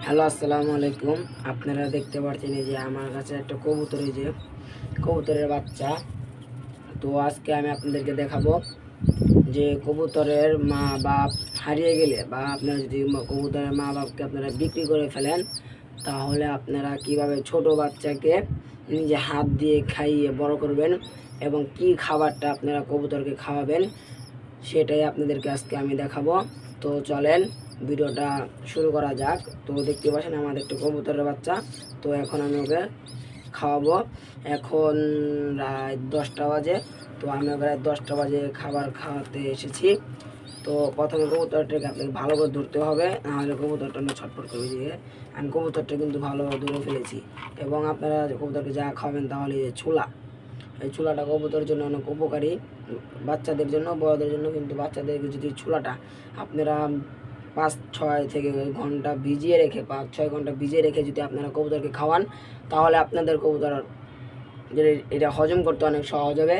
Hello, আসসালামু আলাইকুম। আপনারা দেখতে পাচ্ছেন এই যে আমার কাছে একটা কবুতর, এই যে কবুতরের বাচ্চা। তো আজকে আমি আপনাদেরকে দেখাবো যে কবুতরের মা বাপ হারিয়ে গেলে বা আপনারা যদি কবুতরের মা বাপকে আপনারা বিক্রি করে ফেলেন, তাহলে আপনারা কিভাবে ছোট বাচ্চাকে নিজে হাত দিয়ে খাইয়ে বড় করবেন এবং কি খাবারটা আপনারা কবুতরকে খাওয়াবেন সেটাই আপনাদেরকে আজকে আমি দেখাবো। তো চলেন ভিডিওটা শুরু করা যাক। তো দেখতে পাচ্ছেন আমাদের একটু কবুতরের বাচ্চা। তো এখন আমি ওকে খাওয়াবো। এখন রাত 10টা বাজে। তো আমি ওকে রাত 10টা বাজে খাবার খাওয়াতে এসেছি। তো প্রথমে কবুতরটাকে আপনাকে ভালো করে ধরতে হবে, নাহলে কবুতরটা না ছটফট করবে। যে আমি কবুতরটা কিন্তু ভালো ধরে ফেলেছি। এবং আপনারা কবুতরকে যা খাওয়াবেন তাহলে ছোলা, এই ছোলাটা কবুতরের জন্য অনেক উপকারী, বাচ্চাদের জন্য বড়দের জন্য। কিন্তু বাচ্চাদেরকে যদি ছোলাটা আপনারা 5-6 ঘন্টা ভিজিয়ে রেখে যদি আপনারা কবুতরকে খাওয়ান, তাহলে আপনাদের কবুতর এটা হজম করতে অনেক সহজ হবে।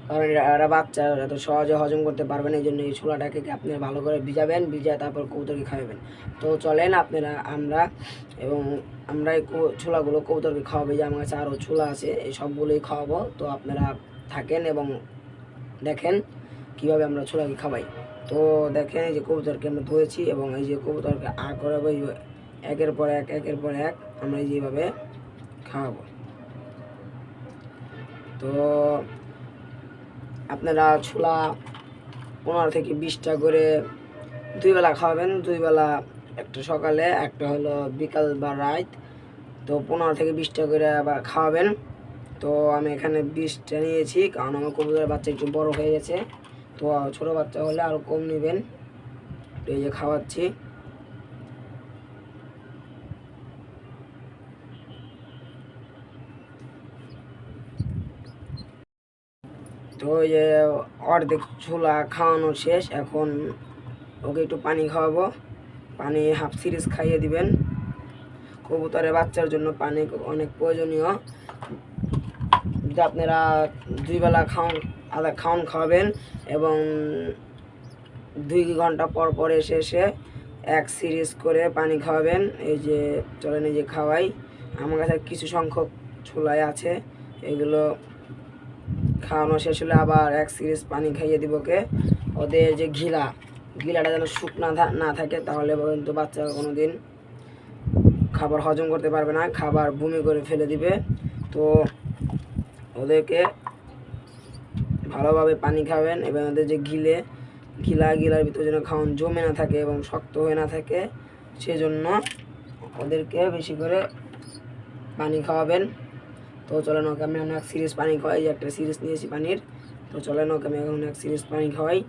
কারণ এরা বাচ্চা এত সহজে হজম করতে পারবে না। এই জন্য এই ছোলাটাকে আপনারা ভালো করে ভিজাবেন, ভিজায় তারপর কবুতরকে খাওয়াবেন। তো চলেন আমরা এই ছোলাগুলো কবুতরকে খাওয়াবো। যে আমার কাছে আরও ছোলা আছে, এই সবগুলোই খাওয়াবো। তো আপনারা থাকেন এবং দেখেন কিভাবে আমরা ছোলাকে খাওয়াই। তো দেখেন এই যে কবুতরকে আমরা ধুয়েছি এবং এই যে কবুতরকে করাবো একের পর এক আমরা যেভাবে খাওয়াবো। তো আপনারা ছোলা 15 থেকে 20টা করে 2 বেলা খাওয়াবেন। 2 বেলা, একটা সকালে একটা হলো বিকাল বা রাত। তো 15 থেকে 20টা করে আবার খাওয়াবেন। তো আমি এখানে 20টা নিয়েছি, কারণ আমার কবুতরের বাচ্চা একটু বড় হয়ে গেছে। তো ছোটো বাচ্চা হলে আরও কম নেবেন। তো এই যে খাওয়াচ্ছি। তো এই যে অর্ধেক ছোলা খাওয়ানো শেষ। এখন ওকে একটু পানি খাওয়াবো। পানি হাফ সিরিজ খাইয়ে দিবেন। কবুতরের বাচ্চার জন্য পানি অনেক প্রয়োজনীয়। যদি আপনারা 2 বেলা খাওয়াবেন এবং 2 ঘন্টা পর পর এসে এক সিরিজ করে পানি খাওয়াবেন। এই যে চলেন এই যে খাওয়াই। আমার কাছে কিছু সংখ্যক ছোলাই আছে, এগুলো খাওয়ানো শেষ হলে আবার এক সিরিজ পানি খাইয়ে দিব ওকে। ওদের যে ঘিলাটা যেন শুকনা না থাকে, তাহলে কিন্তু বাচ্চা কোনো দিন খাবার হজম করতে পারবে না, খাবার বমি করে ফেলে দিবে। তো ওদেরকে ভালোভাবে পানি খাবেন এবং ওদের যে গিলার ভিতরে যেন খাওয়ান জমে না থাকে এবং শক্ত হয়ে না থাকে, সেজন্য ওদেরকে বেশি করে পানি খাওয়াবেন। তো চলেন ওকে আমি অনেক সিরিজ পানি খাওয়াই। যে একটা সিরিজ নিয়েছি পানির। তো চলেন ওকে আমি এখন এক সিরিজ পানি খাওয়াই।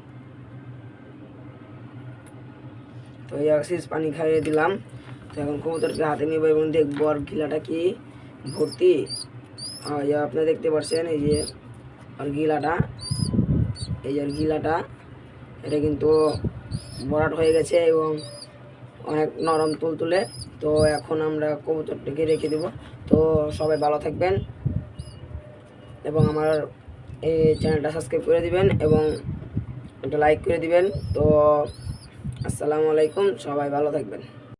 তো এই এক সিরিজ পানি খাইয়ে দিলাম। তো এখন কবুতরকে হাতে নেব এবং দেখবো আর গিলাটা কি ভর্তি। আপনারা দেখতে পাচ্ছেন এই যে আর গিলাটা, এটা কিন্তু ভরাট হয়ে গেছে এবং অনেক নরম তুলতুলে। তো এখন আমরা কবুতরটাকে রেখে দেব। তো সবাই ভালো থাকবেন এবং আমার এই চ্যানেলটা সাবস্ক্রাইব করে দিবেন এবং একটা লাইক করে দিবেন। তো আসসালামু আলাইকুম, সবাই ভালো থাকবেন।